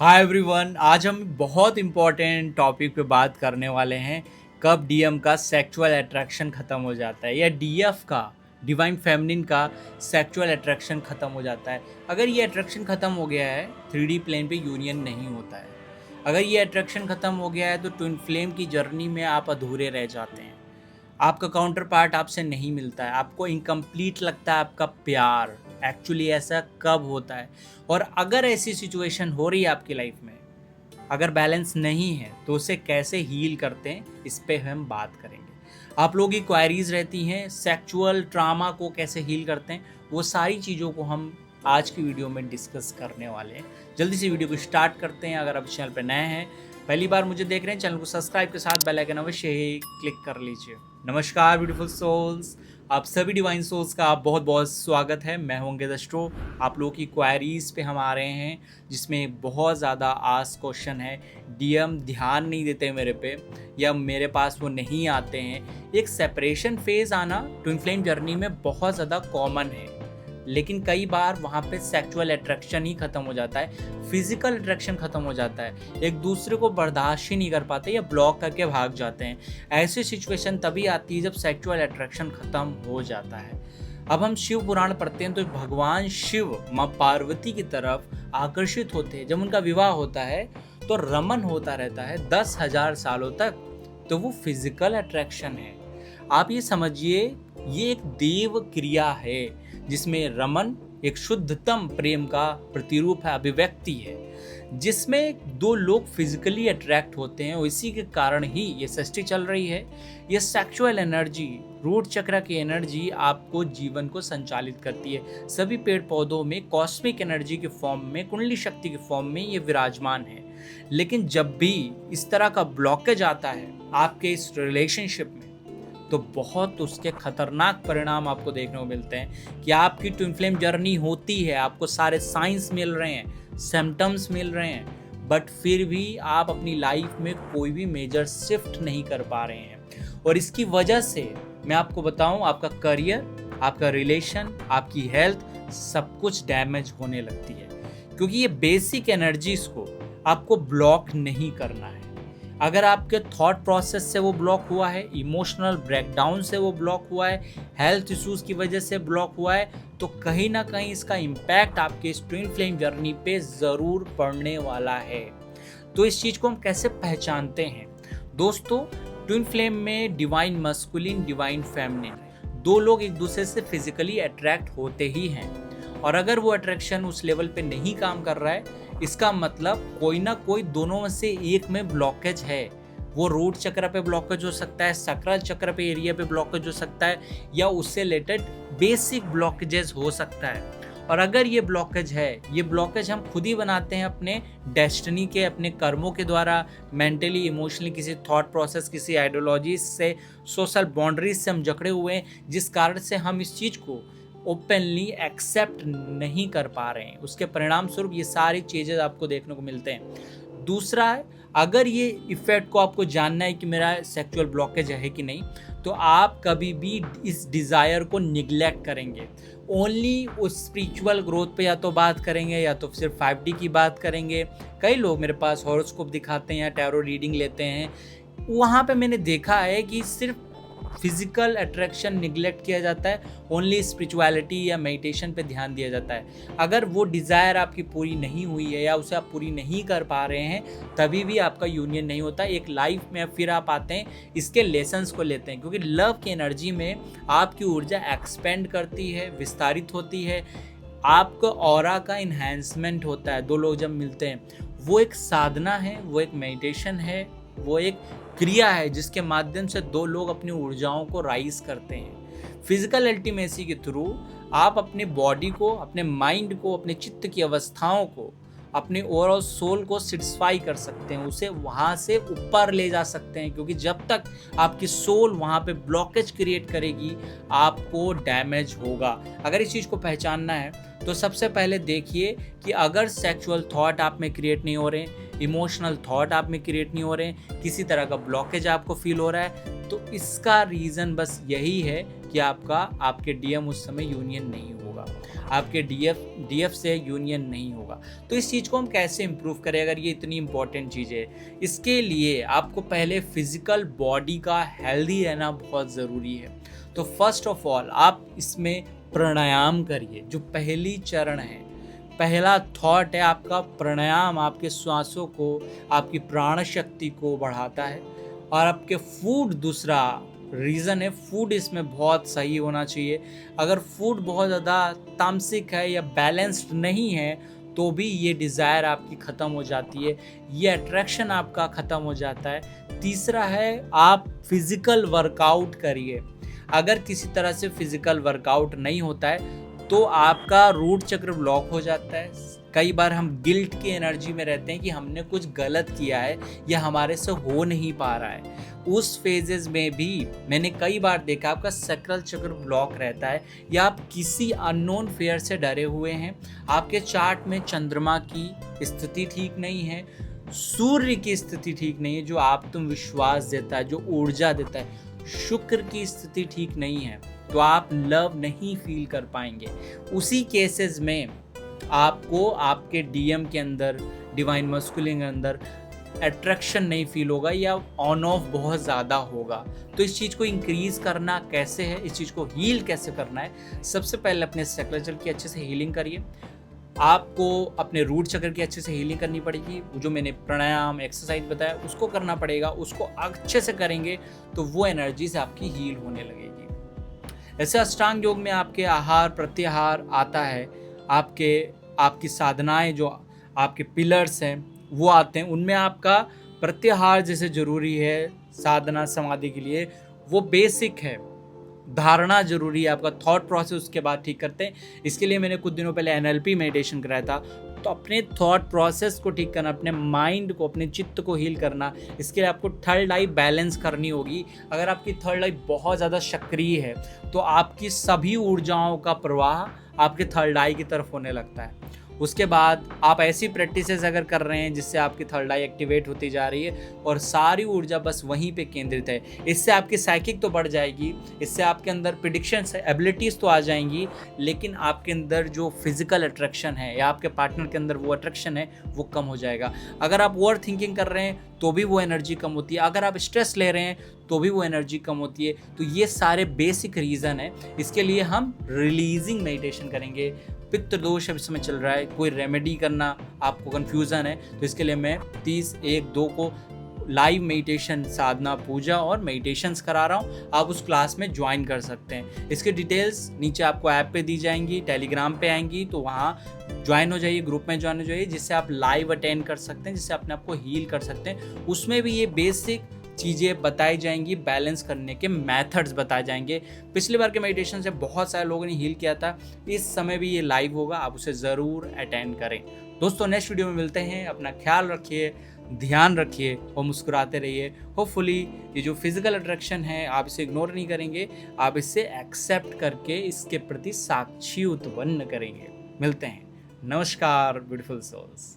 Hi everyone, आज हम बहुत इम्पोर्टेंट टॉपिक पे बात करने वाले हैं। कब डीएम का सेक्सुअल अट्रैक्शन ख़त्म हो जाता है या डीएफ का, डिवाइन फेमिनिन का सेक्सुअल अट्रैक्शन ख़त्म हो जाता है। अगर ये अट्रैक्शन ख़त्म हो गया है, 3D प्लेन पे यूनियन नहीं होता है। अगर ये अट्रैक्शन ख़त्म हो गया है तो ट्विन फ्लेम की जर्नी में आप अधूरे रह जाते हैं। आपका काउंटर पार्ट आपसे नहीं मिलता है, आपको इनकम्प्लीट लगता है आपका प्यार। एक्चुअली ऐसा कब होता है? और अगर ऐसी सिचुएशन हो रही है आपकी लाइफ में, अगर बैलेंस नहीं है तो उसे कैसे हील करते हैं, इस पे हम बात करेंगे। आप लोगों की क्वायरीज रहती हैं सेक्सुअल ट्रामा को कैसे हील करते हैं, वो सारी चीज़ों को हम आज की वीडियो में डिस्कस करने वाले हैं। जल्दी से वीडियो को स्टार्ट करते हैं। अगर आप चैनल पर नए हैं, पहली बार मुझे देख रहे हैं, चैनल को सब्सक्राइब के साथ बेल आइकन अवश्य ही क्लिक कर लीजिए। नमस्कार ब्यूटीफुल सोल्स, आप सभी डिवाइन सोल्स का आप बहुत बहुत स्वागत है। मैं हूं अंकित एस्ट्रो। आप लोगों की क्वायरीज पे हम आ रहे हैं जिसमें बहुत ज़्यादा आस्क क्वेश्चन है। डीएम ध्यान नहीं देते मेरे पे या मेरे पास वो नहीं आते हैं। एक सेपरेशन फेज आना ट्विन फ्लेम जर्नी में बहुत ज़्यादा कॉमन है, लेकिन कई बार वहाँ पे सेक्सुअल अट्रैक्शन ही ख़त्म हो जाता है, फिजिकल अट्रैक्शन ख़त्म हो जाता है, एक दूसरे को बर्दाश्त ही नहीं कर पाते या ब्लॉक करके भाग जाते हैं। ऐसी सिचुएशन तभी आती है जब सेक्सुअल अट्रैक्शन ख़त्म हो जाता है। अब हम शिव पुराण पढ़ते हैं तो भगवान शिव माँ पार्वती की तरफ आकर्षित होते हैं। जब उनका विवाह होता है तो रमन होता रहता है 10,000 सालों तक, तो वो फिजिकल अट्रैक्शन है। आप ये समझिए, ये एक देव क्रिया है जिसमें रमन एक शुद्धतम प्रेम का प्रतिरूप है, अभिव्यक्ति है, जिसमें दो लोग फिजिकली अट्रैक्ट होते हैं। और इसी के कारण ही ये सृष्टि चल रही है। ये सेक्सुअल एनर्जी, रूट चक्र की एनर्जी आपको जीवन को संचालित करती है। सभी पेड़ पौधों में कॉस्मिक एनर्जी के फॉर्म में, कुंडली शक्ति के फॉर्म में ये विराजमान है। लेकिन जब भी इस तरह का ब्लॉकेज आता है आपके इस रिलेशनशिप में, तो बहुत उसके खतरनाक परिणाम आपको देखने को मिलते हैं कि आपकी ट्विन फ्लेम जर्नी होती है, आपको सारे साइंस मिल रहे हैं, सिम्टम्स मिल रहे हैं, बट फिर भी आप अपनी लाइफ में कोई भी मेजर शिफ्ट नहीं कर पा रहे हैं। और इसकी वजह से मैं आपको बताऊं, आपका करियर, आपका रिलेशन, आपकी हेल्थ, सब कुछ डैमेज होने लगती है, क्योंकि ये बेसिक एनर्जीज को आपको ब्लॉक नहीं करना है। अगर आपके थॉट प्रोसेस से वो ब्लॉक हुआ है, इमोशनल ब्रेकडाउन से वो ब्लॉक हुआ है, हेल्थ इश्यूज की वजह से ब्लॉक हुआ है, तो कहीं ना कहीं इसका इम्पैक्ट आपके इस ट्विन फ्लेम जर्नी पे ज़रूर पड़ने वाला है। तो इस चीज़ को हम कैसे पहचानते हैं? दोस्तों, ट्विन फ्लेम में डिवाइन मस्कुलिन, डिवाइन फेमिनिन, दो लोग एक दूसरे से फिजिकली अट्रैक्ट होते ही हैं। और अगर वो अट्रैक्शन उस लेवल पे नहीं काम कर रहा है, इसका मतलब कोई ना कोई दोनों में से एक में ब्लॉकेज है। वो रूट चक्र पे ब्लॉकेज हो सकता है, सकरल चक्र पे एरिया पे ब्लॉकेज हो सकता है, या उससे रिलेटेड बेसिक ब्लॉकेजेस हो सकता है। और अगर ये ब्लॉकेज है, ये ब्लॉकेज हम खुद ही बनाते हैं अपने डेस्टिनी के, अपने कर्मों के द्वारा, मेंटली, इमोशनली, किसी थॉट प्रोसेस, किसी आइडियोलॉजी से, सोशल बाउंड्रीज से हम जकड़े हुए हैं, जिस कारण से हम इस चीज़ को ओपनली एक्सेप्ट नहीं कर पा रहे हैं। उसके परिणाम स्वरूप ये सारी चीज़ें आपको देखने को मिलते हैं। दूसरा है, अगर ये इफेक्ट को आपको जानना है कि मेरा सेक्सुअल ब्लॉकेज है कि नहीं, तो आप कभी भी इस डिज़ायर को निगलेक्ट करेंगे। ओनली उस स्पिरिचुअल ग्रोथ पे या तो बात करेंगे या तो सिर्फ 5D की बात करेंगे। कई लोग मेरे पास हॉरोस्कोप दिखाते हैं या टैरो रीडिंग लेते हैं, वहाँ पे मैंने देखा है कि सिर्फ फिजिकल अट्रैक्शन निगलेक्ट किया जाता है, ओनली स्पिरिचुअलिटी या मेडिटेशन पे ध्यान दिया जाता है। अगर वो डिज़ायर आपकी पूरी नहीं हुई है या उसे आप पूरी नहीं कर पा रहे हैं, तभी भी आपका यूनियन नहीं होता। एक लाइफ में फिर आप आते हैं, इसके लेसन्स को लेते हैं, क्योंकि लव की एनर्जी में आपकी ऊर्जा एक्सपेंड करती है, विस्तारित होती है, आपका ऑरा का इन्हेंसमेंट होता है। दो लोग जब मिलते हैं, वो एक साधना है, वो एक मेडिटेशन है, वो एक क्रिया है जिसके माध्यम से दो लोग अपनी ऊर्जाओं को राइज करते हैं। फिजिकल अल्टीमेसी के थ्रू आप अपने बॉडी को, अपने माइंड को, अपने चित्त की अवस्थाओं को, अपने ओवरऑल सोल को सेटिस्फाई कर सकते हैं, उसे वहाँ से ऊपर ले जा सकते हैं। क्योंकि जब तक आपकी सोल वहाँ पे ब्लॉकेज क्रिएट करेगी, आपको डैमेज होगा। अगर इस चीज़ को पहचानना है तो सबसे पहले देखिए कि अगर सेक्सुअल थॉट आप में क्रिएट नहीं हो रहे, इमोशनल थॉट आप में क्रिएट नहीं हो रहे, किसी तरह का ब्लॉकेज आपको फील हो रहा है, तो इसका रीज़न बस यही है कि आपके डीएम उस समय यूनियन नहीं होगा। आपके डीएफ से यूनियन नहीं होगा। तो इस चीज़ को हम कैसे इम्प्रूव करें अगर ये इतनी इंपॉर्टेंट चीज़ है? इसके लिए आपको पहले फिजिकल बॉडी का हेल्दी रहना बहुत ज़रूरी है। तो फर्स्ट ऑफ ऑल आप इसमें प्राणायाम करिए। जो पहली चरण है, पहला थॉट है आपका प्राणायाम, आपके श्वासों को, आपकी प्राण शक्ति को बढ़ाता है। और आपके फूड, दूसरा रीज़न है फूड इसमें बहुत सही होना चाहिए। अगर फूड बहुत ज़्यादा तामसिक है या बैलेंस्ड नहीं है तो भी ये डिज़ायर आपकी ख़त्म हो जाती है, ये अट्रैक्शन आपका ख़त्म हो जाता है। तीसरा है आप फिज़िकल वर्कआउट करिए। अगर किसी तरह से फिज़िकल वर्कआउट नहीं होता है तो आपका रूट चक्र ब्लॉक हो जाता है। कई बार हम गिल्ट की एनर्जी में रहते हैं कि हमने कुछ गलत किया है या हमारे से हो नहीं पा रहा है। उस फेजेस में भी मैंने कई बार देखा आपका सैक्रल चक्र ब्लॉक रहता है या आप किसी अननोन फेयर से डरे हुए हैं। आपके चार्ट में चंद्रमा की स्थिति ठीक नहीं है, सूर्य की स्थिति ठीक नहीं है जो आत्मविश्वास देता है, जो ऊर्जा देता है, शुक्र की स्थिति ठीक नहीं है तो आप लव नहीं फील कर पाएंगे। उसी केसेस में आपको आपके डीएम के अंदर, डिवाइन मस्कुलिन के अंदर अट्रैक्शन नहीं फील होगा या ऑन ऑफ बहुत ज़्यादा होगा। तो इस चीज़ को इंक्रीज़ करना कैसे है, इस चीज़ को हील कैसे करना है? सबसे पहले अपने सैक्रल चक्र की अच्छे से हीलिंग करिए। आपको अपने रूट चक्र की अच्छे से हीलिंग करनी पड़ेगी। जो मैंने प्राणायाम एक्सरसाइज बताया उसको करना पड़ेगा। उसको अच्छे से करेंगे तो वो एनर्जी से आपकी हील होने लगेगी। ऐसे अष्टांग योग में आपके आहार प्रत्याहार आता है, आपकी साधनाएं जो आपके पिलर्स हैं वो आते हैं। उनमें आपका प्रत्याहार जैसे जरूरी है साधना समाधि के लिए, वो बेसिक है। धारणा जरूरी है, आपका थॉट प्रोसेस उसके बाद ठीक करते हैं। इसके लिए मैंने कुछ दिनों पहले एनएलपी मेडिटेशन कराया था। तो अपने थॉट प्रोसेस को ठीक करना, अपने माइंड को, अपने चित्त को हील करना, इसके लिए आपको थर्ड आई बैलेंस करनी होगी। अगर आपकी थर्ड आई बहुत ज़्यादा सक्रिय है तो आपकी सभी ऊर्जाओं का प्रवाह आपके थर्ड आई की तरफ होने लगता है। उसके बाद आप ऐसी प्रैक्टिसेस अगर कर रहे हैं जिससे आपकी थर्ड आई एक्टिवेट होती जा रही है और सारी ऊर्जा बस वहीं पे केंद्रित है, इससे आपकी साइकिक तो बढ़ जाएगी, इससे आपके अंदर प्रिडिक्शंस एबिलिटीज़ तो आ जाएंगी, लेकिन आपके अंदर जो फिजिकल अट्रैक्शन है या आपके पार्टनर के अंदर वो अट्रैक्शन है वो कम हो जाएगा। अगर आप ओवर थिंकिंग कर रहे हैं तो भी वो एनर्जी कम होती है, अगर आप स्ट्रेस ले रहे हैं तो भी वो एनर्जी कम होती है। तो ये सारे बेसिक रीज़न है। इसके लिए हम रिलीजिंग मेडिटेशन करेंगे। पित्त दोष अब इस समय चल रहा है, कोई रेमेडी करना आपको कन्फ्यूज़न है तो इसके लिए मैं 30/1/2 को लाइव मेडिटेशन, साधना, पूजा और मेडिटेशंस करा रहा हूँ। आप उस क्लास में ज्वाइन कर सकते हैं। इसके डिटेल्स नीचे आपको ऐप पे दी जाएंगी, टेलीग्राम पे आएंगी, तो वहाँ ज्वाइन हो जाइए, ग्रुप में ज्वाइन हो जाइए, जिससे आप लाइव अटेंड कर सकते हैं, जिससे अपने आप को हील कर सकते हैं। उसमें भी ये बेसिक चीज़ें बताई जाएंगी, बैलेंस करने के मेथड्स बताए जाएंगे। पिछली बार के मेडिटेशन से बहुत सारे लोगों ने हील किया था, इस समय भी ये लाइव होगा, आप उसे ज़रूर अटेंड करें। दोस्तों नेक्स्ट वीडियो में मिलते हैं। अपना ख्याल रखिए, ध्यान रखिए और मुस्कुराते रहिए। होपफुली ये जो फिजिकल अट्रैक्शन है आप इसे इग्नोर नहीं करेंगे, आप इसे एक्सेप्ट करके इसके प्रति साक्षी उत्पन्न करेंगे। मिलते हैं। नमस्कार ब्यूटीफुल सोल्स।